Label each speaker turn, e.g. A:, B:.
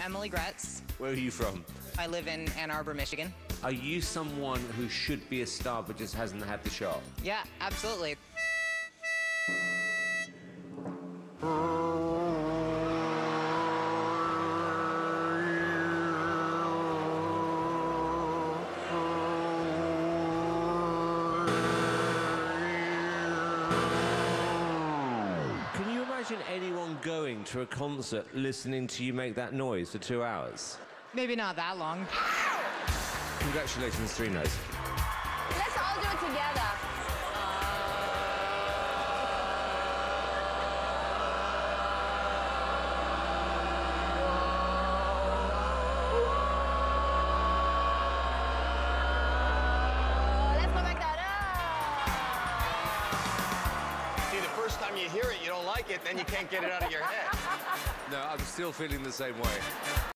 A: Emily Gretz.
B: Where are you from?
A: I live in Ann Arbor, Michigan.
B: Are you someone who should be a star but just hasn't had the shot?
A: Yeah, absolutely.
B: Can you imagine anyone going to a concert listening to you make that noise for 2 hours?
A: Maybe not that long.
B: Congratulations, 3 notes.
C: Let's all do it together. Let's go back that up.
D: See, the first time you hear it, you don't like it, then you can't get it out of your head.
B: No, I'm still feeling the same way.